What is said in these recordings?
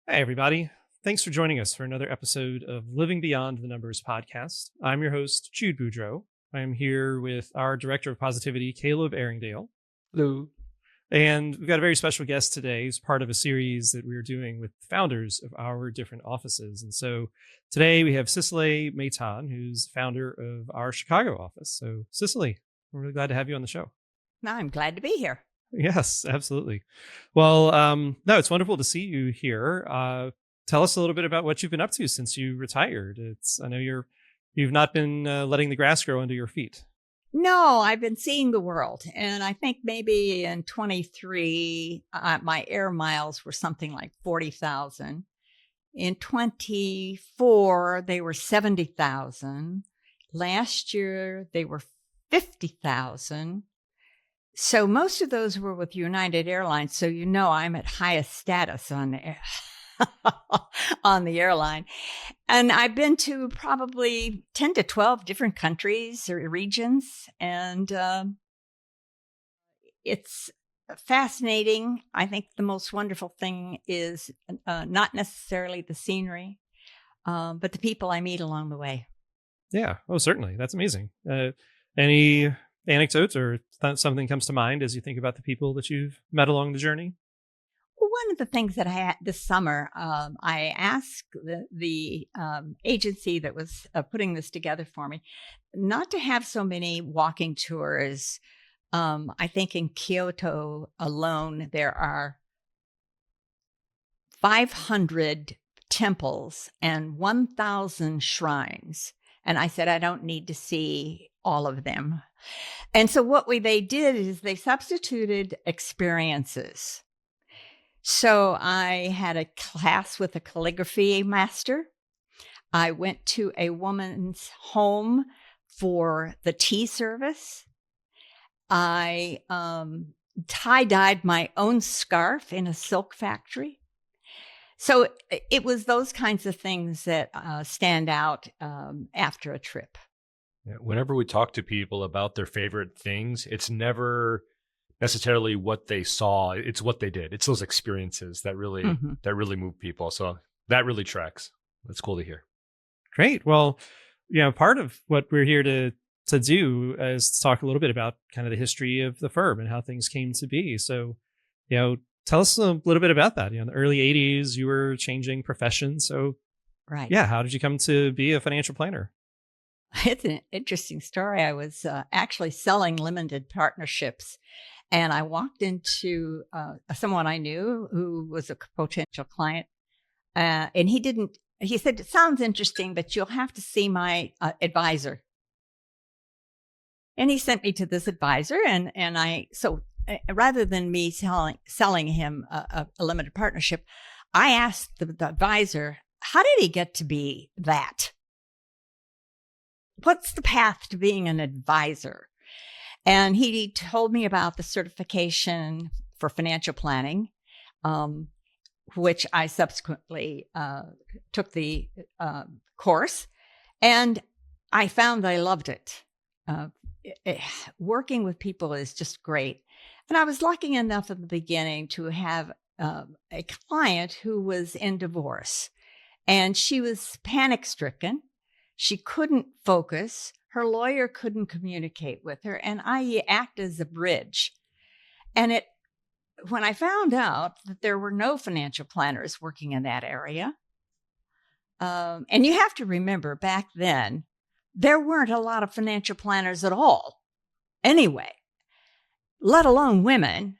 Hey, everybody. Thanks for joining us for another episode of Living Beyond the Numbers podcast. I'm your host, Jude Boudreaux. I'm here with our Director of Positivity, Caleb Arringdale. Hello. And we've got a very special guest today as part of a series that we're doing with founders of our different offices. And so today we have Cicily Maton, who's founder of our Chicago office. So, Cicily, we're really glad to have you on the show. I'm glad to be here. Yes, absolutely. Well, no, it's wonderful to see you here. Tell us a little bit about what you've been up to since you retired. I know you've not been letting the grass grow under your feet. No, I've been seeing the world. And I think maybe in 23, my air miles were something like 40,000. In 24, they were 70,000. Last year, they were 50,000. So most of those were with United Airlines. So, I'm at highest status on the airline. And I've been to probably 10 to 12 different countries or regions. And it's fascinating. I think the most wonderful thing is not necessarily the scenery, but the people I meet along the way. Yeah. Oh, certainly. That's amazing. Any anecdotes or something comes to mind as you think about the people that you've met along the journey? One of the things that I had this summer, I asked the agency that was putting this together for me not to have so many walking tours. I think in Kyoto alone, there are 500 temples and 1,000 shrines. And I said, I don't need to see all of them. And so what they did is they substituted experiences. So I had a class with a calligraphy master. I went to a woman's home for the tea service. I tie-dyed my own scarf in a silk factory. So it was those kinds of things that stand out after a trip. Yeah, whenever we talk to people about their favorite things, it's never necessarily what they saw, it's what they did. It's those experiences that really move people. So that really tracks. That's cool to hear. Great. Well, part of what we're here to do is to talk a little bit about kind of the history of the firm and how things came to be. So, tell us a little bit about that. In the early 80s, you were changing professions. So, right. Yeah, how did you come to be a financial planner? It's an interesting story. I was actually selling limited partnerships, and I walked into someone I knew who was a potential client, and he said, it sounds interesting, but you'll have to see my advisor. And he sent me to this advisor, and rather than me selling him a limited partnership, I asked the advisor, how did he get to be that? What's the path to being an advisor? And he told me about the certification for financial planning, which I subsequently took the course. And I found I loved it. Working with people is just great. And I was lucky enough at the beginning to have a client who was in divorce. And she was panic-stricken. She couldn't focus. Her lawyer couldn't communicate with her, and I act as a bridge. And when I found out that there were no financial planners working in that area, and you have to remember back then, there weren't a lot of financial planners at all anyway, let alone women.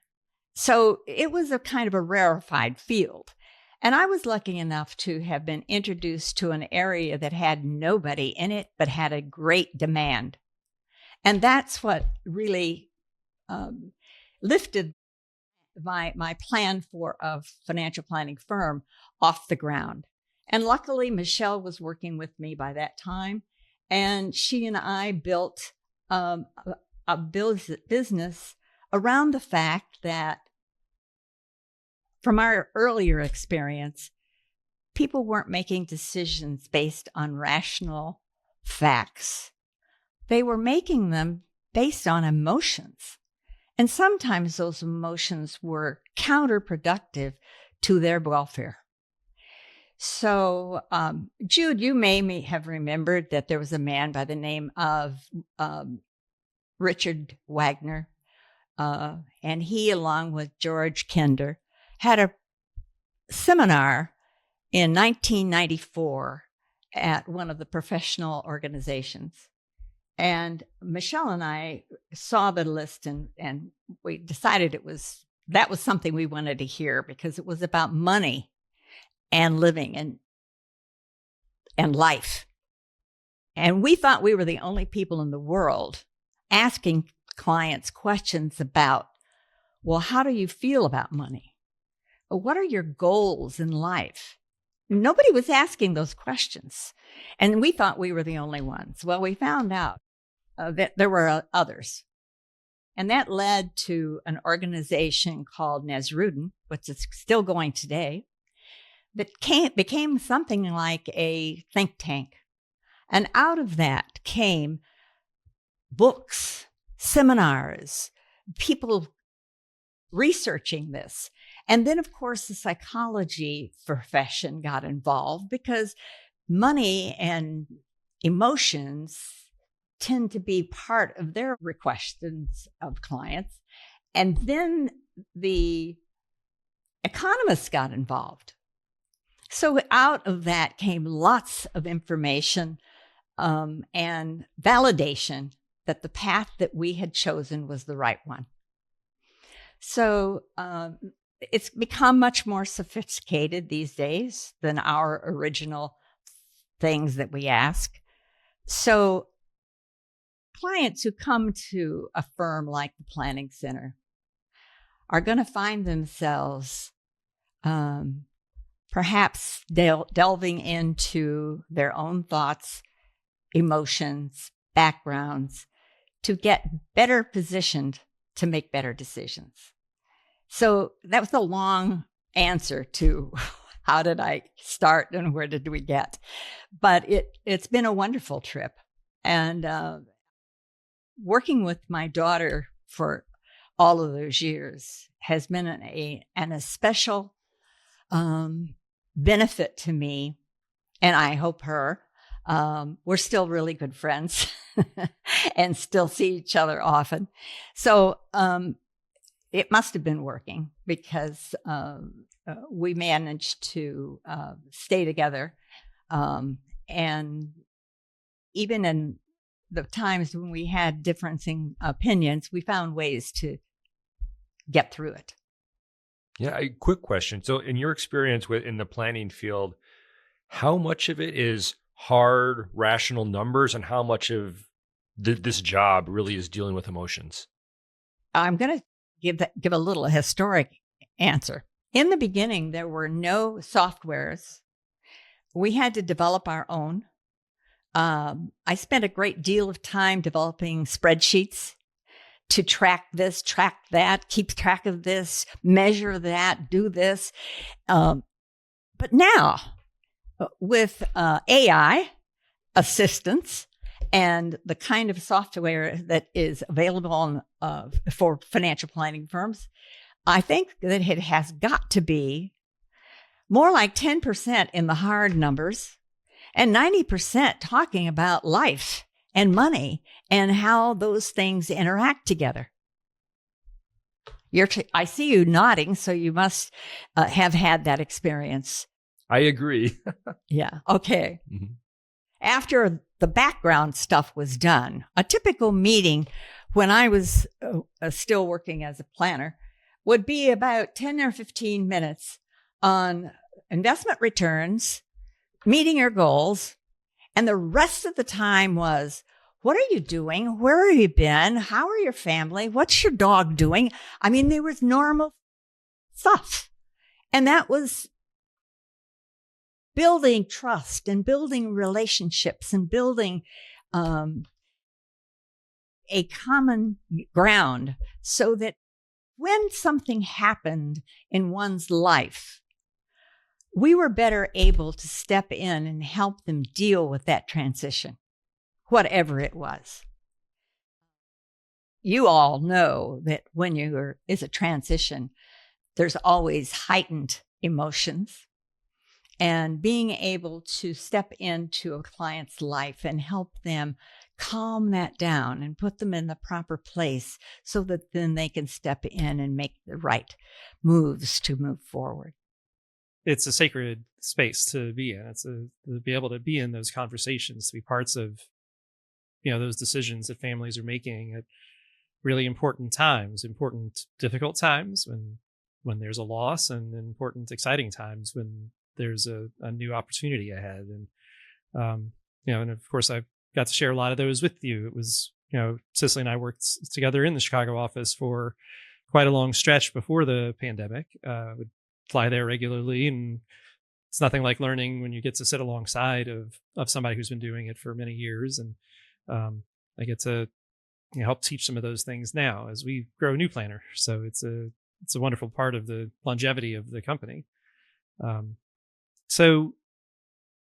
So it was a kind of a rarefied field. And I was lucky enough to have been introduced to an area that had nobody in it, but had a great demand. And that's what really lifted my plan for a financial planning firm off the ground. And luckily, Michelle was working with me by that time. And she and I built a business around the fact that from our earlier experience, people weren't making decisions based on rational facts. They were making them based on emotions. And sometimes those emotions were counterproductive to their welfare. So, Jude, you may have remembered that there was a man by the name of Richard Wagner, and he, along with George Kinder, had a seminar in 1994 at one of the professional organizations. And Michelle and I saw the list, and we decided that was something we wanted to hear, because it was about money and living and life. And we thought we were the only people in the world asking clients questions about, well, how do you feel about money? What are your goals in life? Nobody was asking those questions. And we thought we were the only ones. Well, we found out that there were others. And that led to an organization called Nesruden, which is still going today, that became something like a think tank. And out of that came books, seminars, people researching this. And then, of course, the psychology profession got involved, because money and emotions tend to be part of their questions of clients. And then the economists got involved. So out of that came lots of information and validation that the path that we had chosen was the right one. So it's become much more sophisticated these days than our original things that we ask. So clients who come to a firm like the Planning Center are going to find themselves perhaps delving into their own thoughts, emotions, backgrounds, to get better positioned to make better decisions. So that was a long answer to how did I start and where did we get? But it's been a wonderful trip. And working with my daughter for all of those years has been an especial benefit to me, and I hope her. We're still really good friends and still see each other often. So it must have been working, because we managed to stay together. And even in the times when we had differing opinions, we found ways to get through it. Yeah, a quick question. So in your experience in the planning field, how much of it is hard, rational numbers, and how much of this job really is dealing with emotions? I'm going to give a little historic answer. In the beginning, there were no softwares. We had to develop our own. I spent a great deal of time developing spreadsheets to track this, track that, keep track of this, measure that, do this. But now, with AI assistance and the kind of software that is available for financial planning firms, I think that it has got to be more like 10% in the hard numbers and 90% talking about life and money and how those things interact together. I see you nodding, so you must have had that experience. I agree. Yeah. Okay. Mm-hmm. After the background stuff was done, a typical meeting when I was still working as a planner would be about 10 or 15 minutes on investment returns, meeting your goals, and the rest of the time was, what are you doing? Where have you been? How are your family? What's your dog doing? I mean, there was normal stuff. And that was building trust and building relationships and building a common ground, so that when something happened in one's life, we were better able to step in and help them deal with that transition, whatever it was. You all know that when is a transition, there's always heightened emotions. and being able to step into a client's life and help them calm that down and put them in the proper place so that then they can step in and make the right moves to move forward. It's a sacred space to be in. To be able to be in those conversations, to be parts of, those decisions that families are making at really important times, important, difficult times when there's a loss, and important, exciting times when there's a new opportunity ahead. And, and of course I've got to share a lot of those with you. It was, Cicily and I worked together in the Chicago office for quite a long stretch before the pandemic. Would fly there regularly, and it's nothing like learning when you get to sit alongside of somebody who's been doing it for many years. And I get to help teach some of those things now as we grow a new planner. So it's a wonderful part of the longevity of the company. So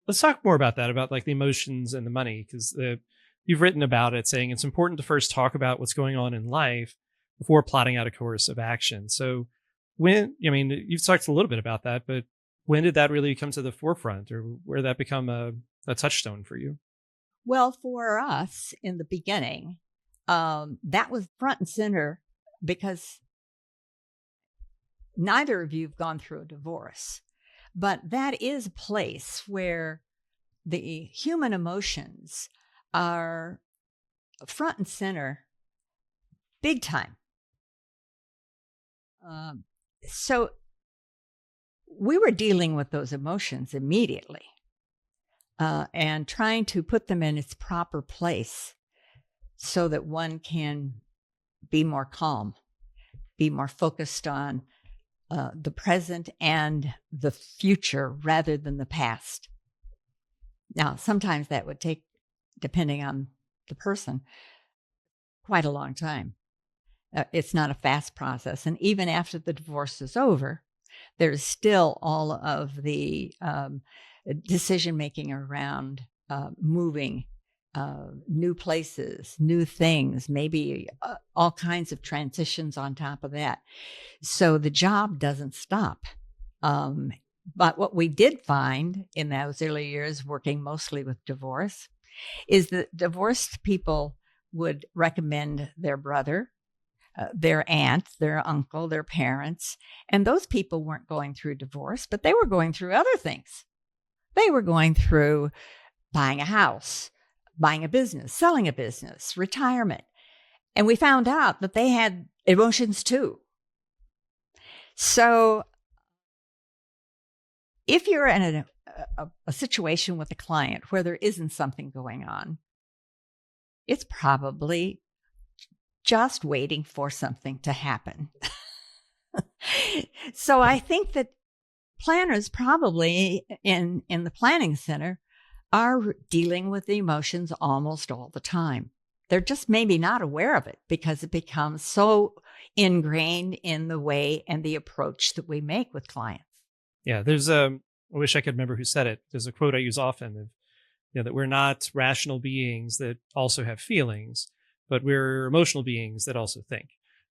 let's talk more about that, about like the emotions and the money, because you've written about it, saying it's important to first talk about what's going on in life before plotting out a course of action. So you've talked a little bit about that, but when did that really come to the forefront, or where did that become a touchstone for you? Well, for us in the beginning, that was front and center because neither of you have gone through a divorce, but that is a place where the human emotions are front and center big time. So we were dealing with those emotions immediately and trying to put them in its proper place so that one can be more calm, be more focused on the present and the future rather than the past. Now, sometimes that would take, depending on the person, quite a long time. It's not a fast process. And even after the divorce is over, there's still all of the decision-making around moving, new places, new things, maybe all kinds of transitions on top of that. So the job doesn't stop. But what we did find in those early years, working mostly with divorce, is that divorced people would recommend their brother, their aunt, their uncle, their parents. And those people weren't going through divorce, but they were going through other things. They were going through buying a house, buying a business, selling a business, retirement. And we found out that they had emotions too. So if you're in a situation with a client where there isn't something going on, it's probably just waiting for something to happen. So I think that planners probably in the planning center are dealing with the emotions almost all the time. They're just maybe not aware of it because it becomes so ingrained in the way and the approach that we make with clients. Yeah, there's I wish I could remember who said it. There's a quote I use often of, that we're not rational beings that also have feelings, but we're emotional beings that also think.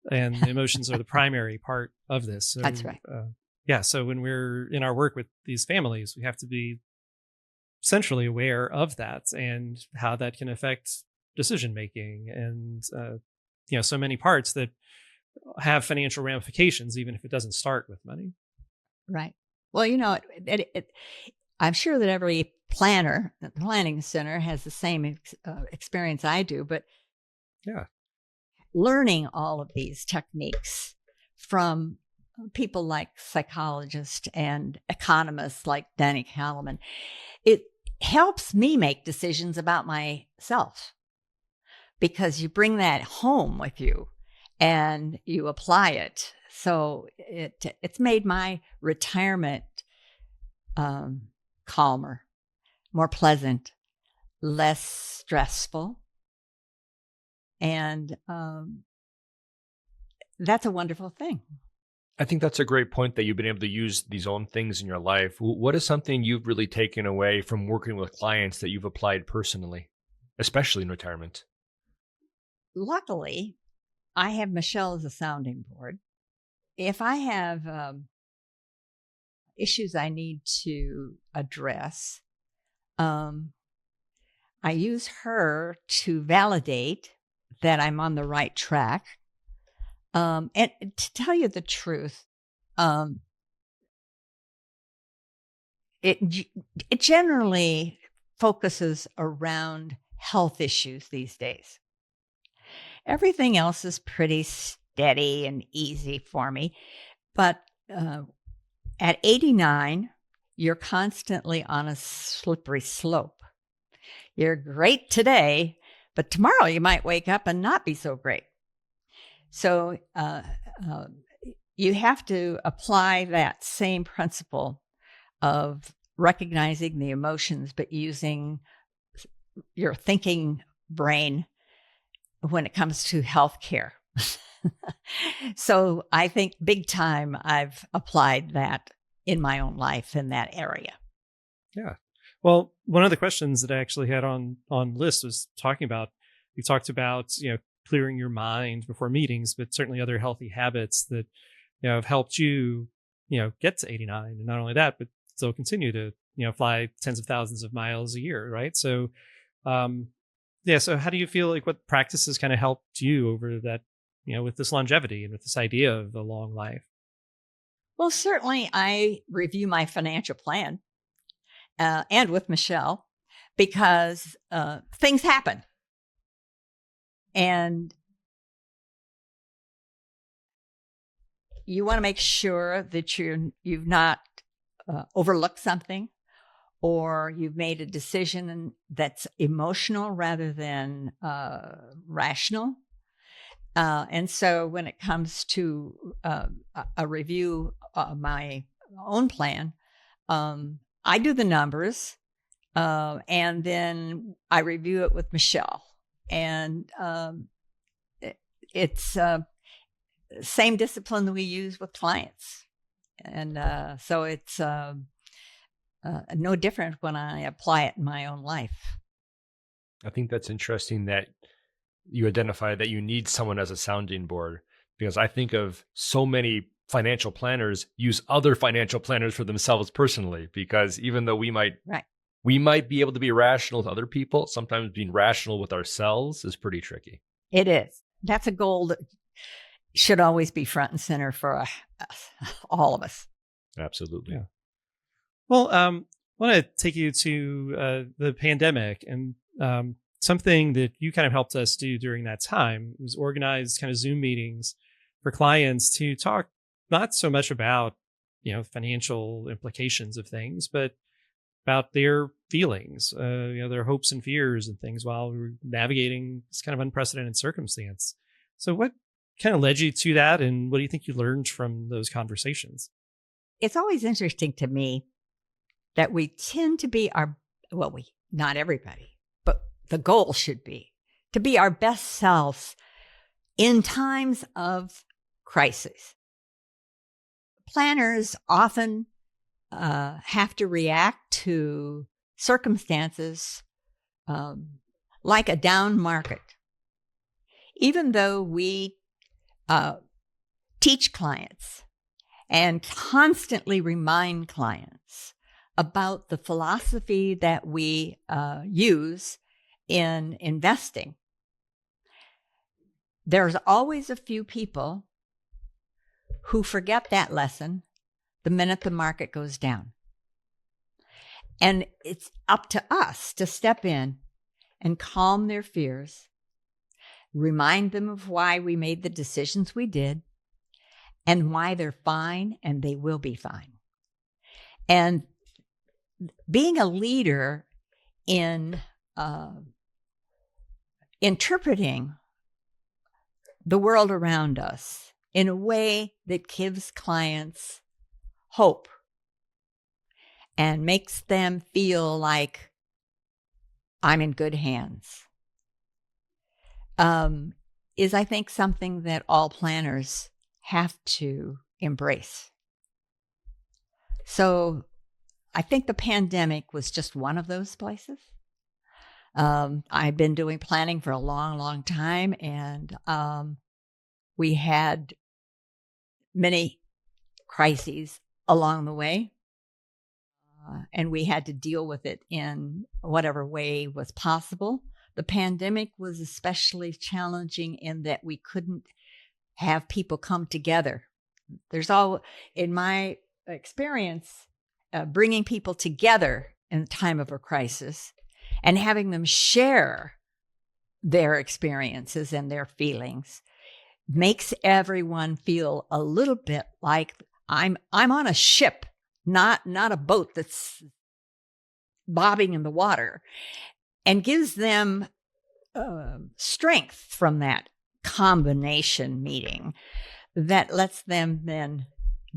And the emotions are the primary part of this. So, That's right. So when we're in our work with these families, we have to be centrally aware of that and how that can affect decision making and so many parts that have financial ramifications, even if it doesn't start with money. Right. Well, I'm sure that every planner at the planning center has the same experience I do, but yeah, learning all of these techniques from people like psychologists and economists like Danny Kahneman, it helps me make decisions about myself because you bring that home with you and you apply it. So it's made my retirement calmer, more pleasant, less stressful. And that's a wonderful thing. I think that's a great point that you've been able to use these own things in your life. What is something you've really taken away from working with clients that you've applied personally, especially in retirement? Luckily, I have Michelle as a sounding board. If I have issues I need to address, I use her to validate that I'm on the right track. And to tell you the truth, it generally focuses around health issues these days. Everything else is pretty steady and easy for me. But at 89, you're constantly on a slippery slope. You're great today, but tomorrow you might wake up and not be so great. So you have to apply that same principle of recognizing the emotions, but using your thinking brain when it comes to healthcare. So I think big time I've applied that in my own life in that area. Yeah. Well, one of the questions that I actually had on list was you talked about, clearing your mind before meetings, but certainly other healthy habits that, have helped you, get to 89. And not only that, but still continue to, fly tens of thousands of miles a year. Right. So, so how do you feel like what practices kind of helped you over that, with this longevity and with this idea of a long life? Well, certainly I review my financial plan and with Michelle because things happen. And you want to make sure that you've not overlooked something, or you've made a decision that's emotional rather than rational. And so when it comes to a review of my own plan, I do the numbers and then I review it with Michelle. And it's same discipline that we use with clients. And so it's no different when I apply it in my own life. I think that's interesting that you identify that you need someone as a sounding board, because I think of so many financial planners use other financial planners for themselves personally, because even though we might be able to be rational with other people, sometimes being rational with ourselves is pretty tricky. It is. That's a goal that should always be front and center for all of us. Absolutely. Yeah. Well, I want to take you to the pandemic, and something that you kind of helped us do during that time was organize kind of Zoom meetings for clients to talk not so much about, financial implications of things, but about their feelings, their hopes and fears and things while we were navigating this kind of unprecedented circumstance. So what kind of led you to that, and what do you think you learned from those conversations? It's always interesting to me that we tend to be not everybody, but the goal should be to be our best selves in times of crisis. Planners often have to react to circumstances like a down market. Even though we teach clients and constantly remind clients about the philosophy that we use in investing, there's always a few people who forget that lesson the minute the market goes down. And it's up to us to step in and calm their fears, remind them of why we made the decisions we did, and why they're fine and they will be fine. And being a leader in interpreting the world around us in a way that gives clients hope and makes them feel like I'm in good hands is, I think, something that all planners have to embrace. So I think the pandemic was just one of those places. I've been doing planning for a long, long time, and we had many crises along the way. and we had to deal with it in whatever way was possible. The pandemic was especially challenging in that we couldn't have people come together. There's all, in my experience, bringing people together in a time of a crisis and having them share their experiences and their feelings makes everyone feel a little bit like I'm on a ship, not a boat that's bobbing in the water, and gives them strength from that combination meeting that lets them then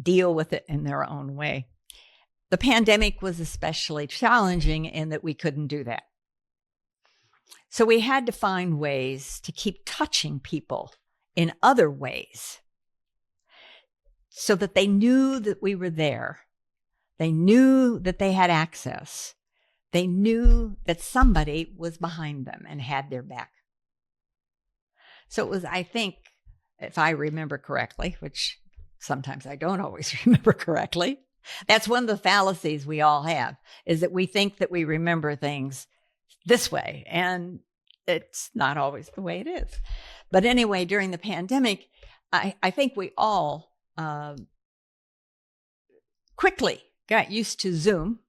deal with it in their own way. The pandemic was especially challenging in that we couldn't do that. So we had to find ways to keep touching people in other ways so that they knew that we were there. They knew that they had access. They knew that somebody was behind them and had their back. So it was, I think, if I remember correctly, which sometimes I don't always remember correctly, that's one of the fallacies we all have, is that we think that we remember things this way, and it's not always the way it is. But anyway, during the pandemic, I think we all quickly got used to Zoom,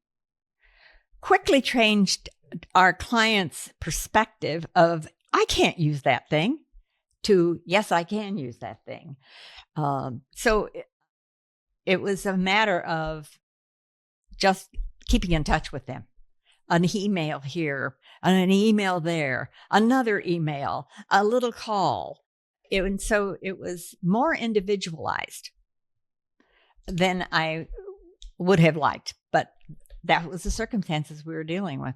quickly changed our clients' perspective of, I can't use that thing, to, yes, I can use that thing. So it was a matter of just keeping in touch with them. An email here, an email there, another email, a little call. And so it was more individualized than I would have liked, but that was the circumstances we were dealing with.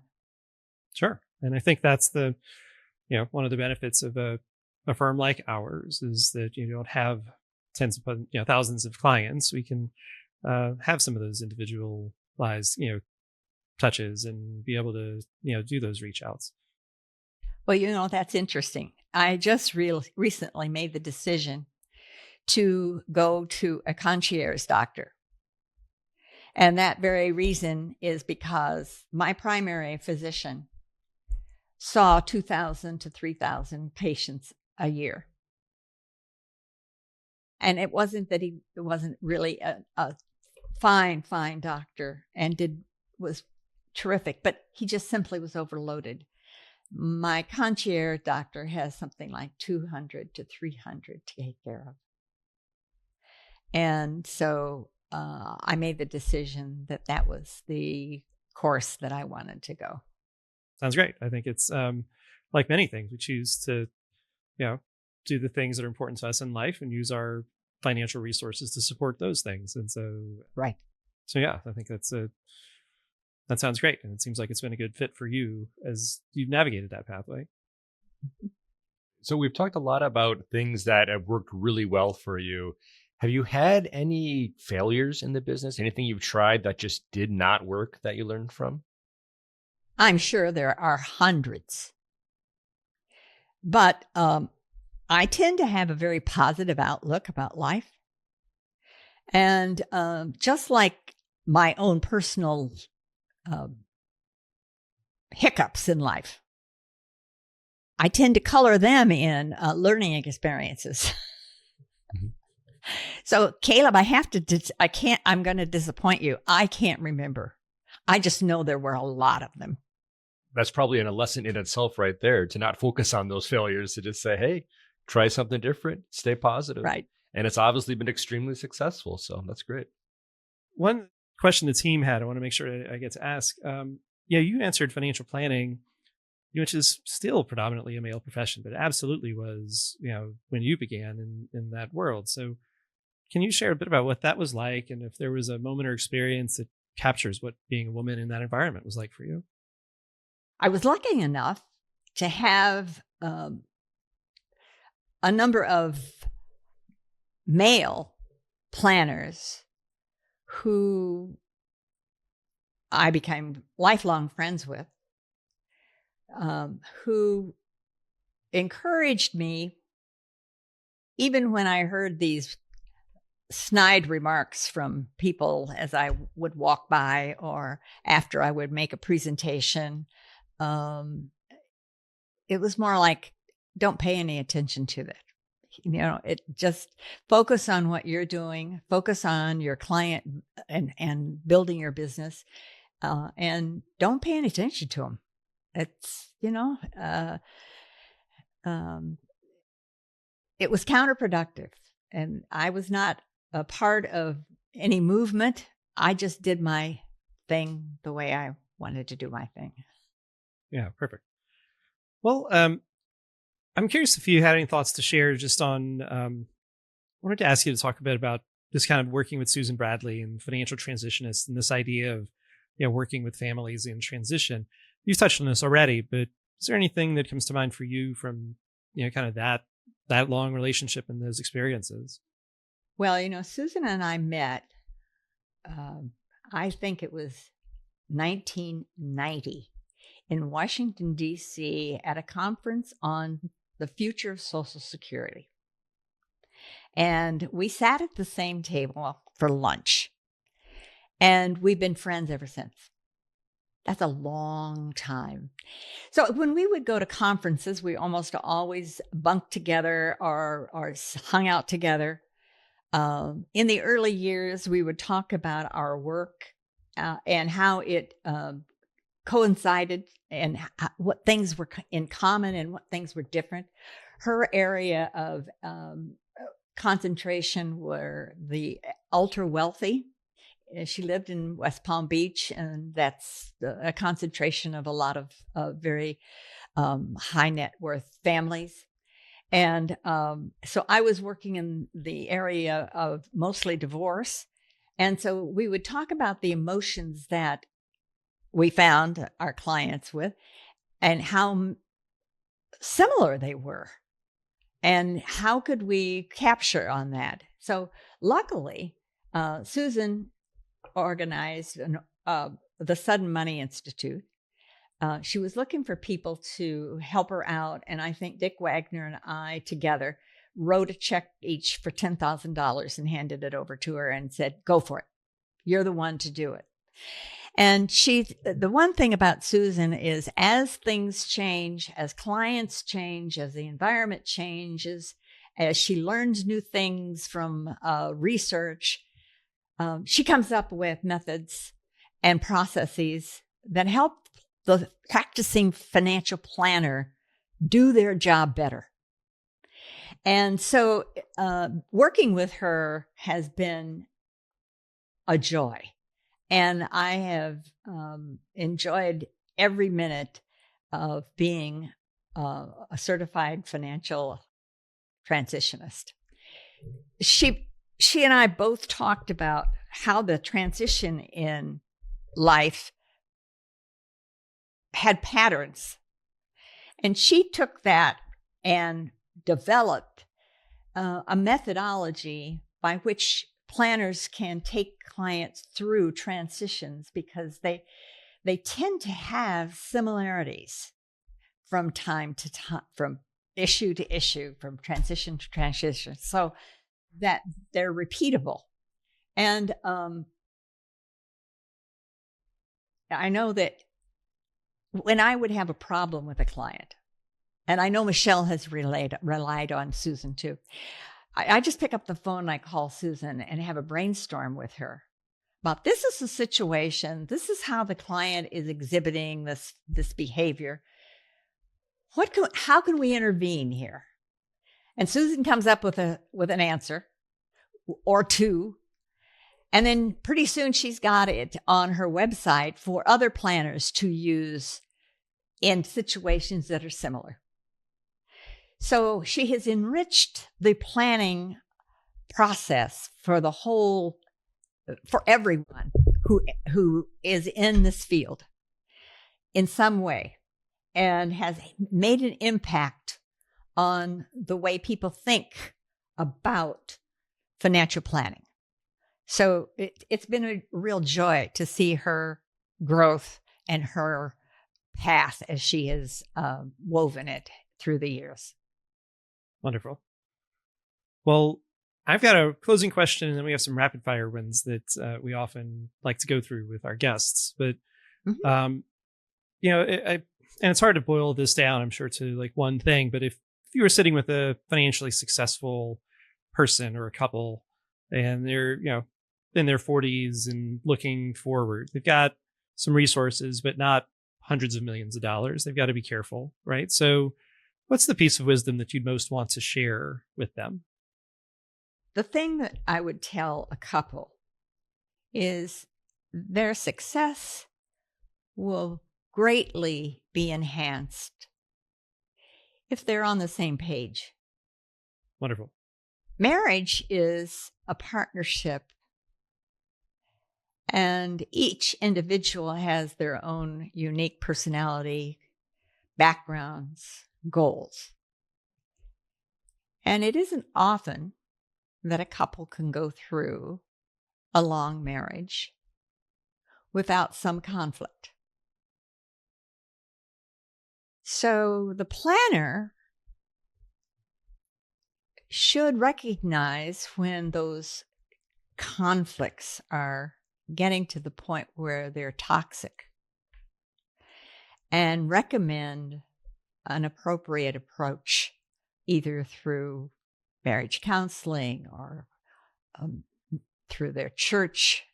Sure. And I think that's the, one of the benefits of a firm like ours is that you don't have tens of, thousands of clients. We can have some of those individualized, touches and be able to, do those reach outs. Well, that's interesting. I just recently made the decision to go to a concierge doctor. And that very reason is because my primary physician saw 2,000 to 3,000 patients a year. And it wasn't that he wasn't really a fine doctor and was terrific, but he just simply was overloaded. My concierge doctor has something like 200 to 300 to take care of. And so I made the decision that was the course that I wanted to go. Sounds great. I think it's like many things, we choose to, do the things that are important to us in life and use our financial resources to support those things. And so, right. So yeah, I think that sounds great. And it seems like it's been a good fit for you as you've navigated that pathway. So we've talked a lot about things that have worked really well for you. Have you had any failures in the business? Anything you've tried that just did not work that you learned from? I'm sure there are hundreds. But I tend to have a very positive outlook about life. And just like my own personal hiccups in life, I tend to color them in learning experiences. Mm-hmm. So, Caleb, I'm going to disappoint you. I can't remember. I just know there were a lot of them. That's probably a lesson in itself right there, to not focus on those failures, to just say, hey, try something different, stay positive. Right. And it's obviously been extremely successful. So that's great. One question the team had, I want to make sure I get to ask. You answered financial planning, which is still predominantly a male profession, but it absolutely was, when you began in that world. So can you share a bit about what that was like, and if there was a moment or experience that captures what being a woman in that environment was like for you? I was lucky enough to have a number of male planners who I became lifelong friends with, who encouraged me even when I heard these snide remarks from people as I would walk by or after I would make a presentation. It was more like, don't pay any attention to that. It just focus on what you're doing, focus on your client and building your business, and don't pay any attention to them. It's, it was counterproductive, and I was not a part of any movement. I just did my thing the way I wanted to do my thing. Yeah, perfect. Well, I'm curious if you had any thoughts to share just on, I wanted to ask you to talk a bit about this kind of working with Susan Bradley and financial transitionists and this idea of, working with families in transition. You've touched on this already, but is there anything that comes to mind for you from, kind of that long relationship and those experiences? Well, Susan and I met, I think it was 1990 in Washington, D.C. at a conference on the future of Social Security. And we sat at the same table for lunch. And we've been friends ever since. That's a long time. So when we would go to conferences, we almost always bunked together or hung out together. In the early years, we would talk about our work and how it coincided and what things were in common and what things were different. Her area of concentration were the ultra wealthy. She lived in West Palm Beach, and that's a concentration of a lot of very high net worth families. And so I was working in the area of mostly divorce. And so we would talk about the emotions that we found our clients with and how similar they were and how could we capture on that. So luckily, Susan organized the Sudden Money Institute. She was looking for people to help her out. And I think Dick Wagner and I together wrote a check each for $10,000 and handed it over to her and said, go for it. You're the one to do it. And the one thing about Susan is as things change, as clients change, as the environment changes, as she learns new things from research, she comes up with methods and processes that help the practicing financial planner do their job better. And so working with her has been a joy. And I have enjoyed every minute of being a certified financial transitionist. She and I both talked about how the transition in life had patterns. And she took that and developed a methodology by which planners can take clients through transitions because they tend to have similarities from time to time, from issue to issue, from transition to transition, so that they're repeatable. And I know that when I would have a problem with a client, and I know Michelle has relied on Susan too, I just pick up the phone and I call Susan and have a brainstorm with her about this is the situation. This is how the client is exhibiting this behavior. How can we intervene here? And Susan comes up with an answer or two. And then pretty soon she's got it on her website for other planners to use in situations that are similar. So she has enriched the planning process for everyone who is in this field in some way and has made an impact on the way people think about financial planning. So it's been a real joy to see her growth and her path as she has woven it through the years. Wonderful. Well, I've got a closing question, and then we have some rapid fire ones that we often like to go through with our guests. But, Mhm. um, and it's hard to boil this down, I'm sure, to like one thing. But if you were sitting with a financially successful person or a couple, and they're, in their 40s and looking forward, they've got some resources, but not hundreds of millions of dollars. They've got to be careful, right? So, what's the piece of wisdom that you'd most want to share with them? The thing that I would tell a couple is their success will greatly be enhanced if they're on the same page. Wonderful. Marriage is a partnership, and each individual has their own unique personality, backgrounds, goals. And it isn't often that a couple can go through a long marriage without some conflict. So the planner should recognize when those conflicts are getting to the point where they're toxic and recommend an appropriate approach, either through marriage counseling or through their church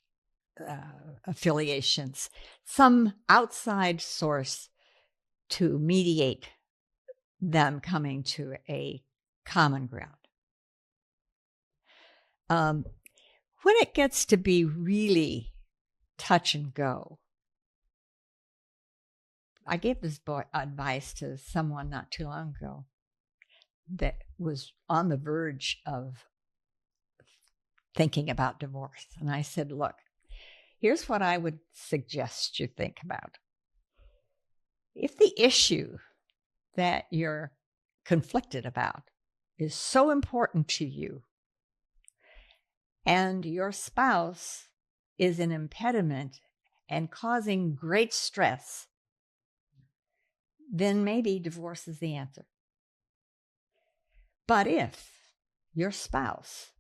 affiliations, some outside source to mediate them coming to a common ground. When it gets to be really touch and go, I gave this advice to someone not too long ago that was on the verge of thinking about divorce. And I said, look, here's what I would suggest you think about. If the issue that you're conflicted about is so important to you and your spouse is an impediment and causing great stress, then maybe divorce is the answer. But if your spouse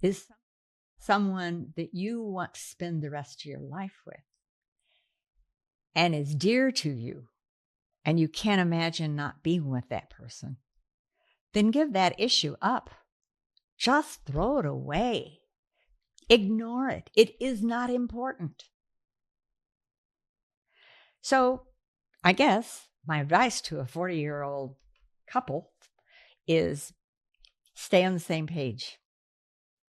is someone that you want to spend the rest of your life with and is dear to you, and you can't imagine not being with that person, then give that issue up. Just throw it away. Ignore it. It is not important. So I guess my advice to a 40-year-old couple is stay on the same page.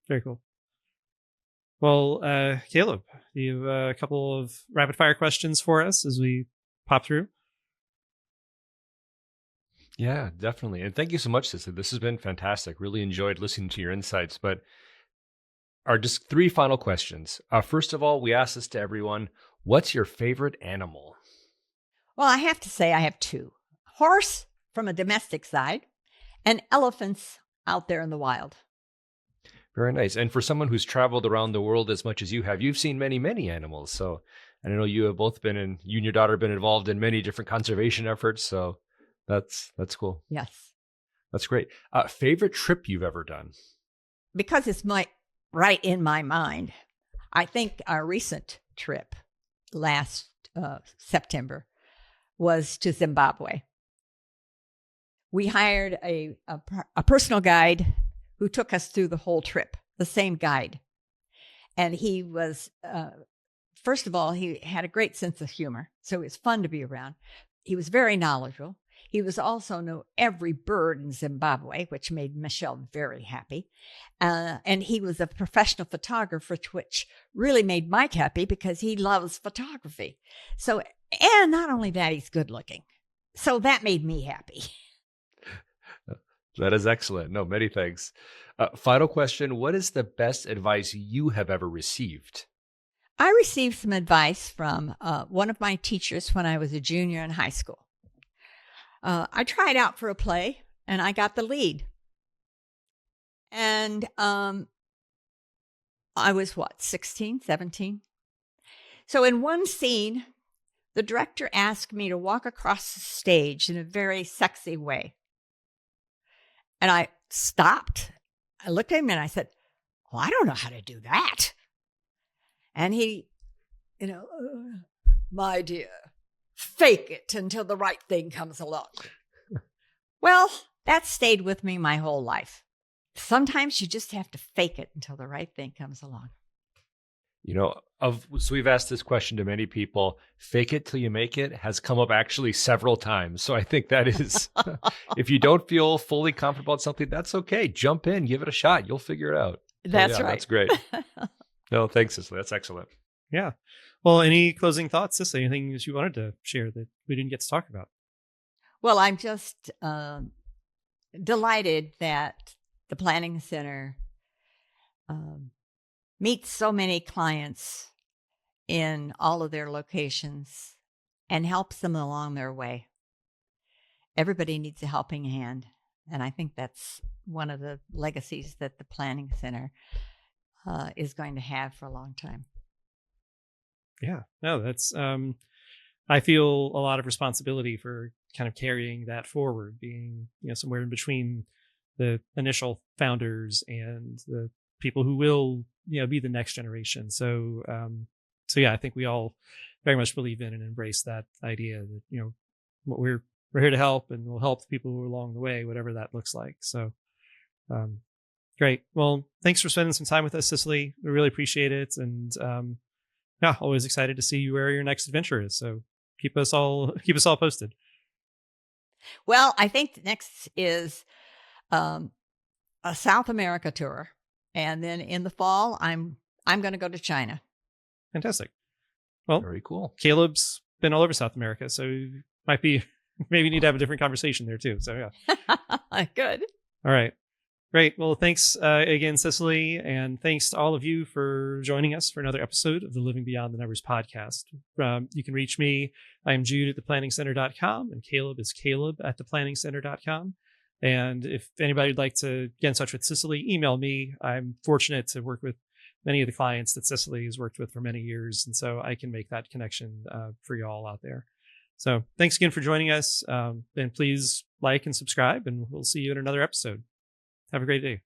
Very cool. Well, Caleb, you have a couple of rapid fire questions for us as we pop through. Yeah, definitely. And thank you so much, Cicely. This has been fantastic. Really enjoyed listening to your insights. But are just three final questions. First of all, we ask this to everyone. What's your favorite animal? Well, I have to say I have two. Horse from a domestic side and elephants out there in the wild. Very nice. And for someone who's traveled around the world as much as you have, you've seen many, many animals. So I know you have both been you and your daughter have been involved in many different conservation efforts. So that's cool. Yes. That's great. Favorite trip you've ever done? Because it's right in my mind, I think our recent trip last September was to Zimbabwe. We hired a personal guide who took us through the whole trip, the same guide. And he was, first of all, he had a great sense of humor. So it was fun to be around. He was very knowledgeable. He was also know every bird in Zimbabwe, which made Michelle very happy. And he was a professional photographer, which really made Mike happy because he loves photography. So, and not only that, he's good looking. So that made me happy. That is excellent. No, many thanks. Final question. What is the best advice you have ever received? I received some advice from one of my teachers when I was a junior in high school. I tried out for a play and I got the lead. And I was 16, 17? So in one scene, the director asked me to walk across the stage in a very sexy way. And I stopped I looked at him and I said, "Well, I don't know how to do that." And he, "My dear, fake it until the right thing comes along." Well, that stayed with me my whole life. Sometimes you just have to fake it until the right thing comes along. So we've asked this question to many people. Fake it till you make it has come up actually several times. So I think that is, if you don't feel fully confident about something, that's okay. Jump in, give it a shot. You'll figure it out. That's right. That's great. No, thanks, Cicely. That's excellent. Yeah. Well, any closing thoughts, Cicely? Anything that you wanted to share that we didn't get to talk about? Well, I'm just delighted that the Planning Center meets so many clients in all of their locations and helps them along their way. Everybody needs a helping hand. And I think that's one of the legacies that the Planning Center is going to have for a long time. Yeah, no, that's, I feel a lot of responsibility for kind of carrying that forward, being, somewhere in between the initial founders and the people who will, be the next generation. So yeah, I think we all very much believe in and embrace that idea that, what we're here to help, and we'll help the people who are along the way, whatever that looks like. So, great. Well, thanks for spending some time with us, Cicely. We really appreciate it. And, yeah, always excited to see where your next adventure is. So keep us all posted. Well, I think next is a South America tour, and then in the fall, I'm going to go to China. Fantastic. Well, very cool. Caleb's been all over South America, so maybe need to have a different conversation there too. So yeah, good. All right. Great. Well, thanks again, Cicely, and thanks to all of you for joining us for another episode of the Living Beyond the Numbers podcast. You can reach me. I'm Jude at theplanningscenter.com, and Caleb is Caleb at theplanningscenter.com. And if anybody would like to get in touch with Cicely, email me. I'm fortunate to work with many of the clients that Cicely has worked with for many years, and so I can make that connection for you all out there. So thanks again for joining us, and please like and subscribe, and we'll see you in another episode. Have a great day.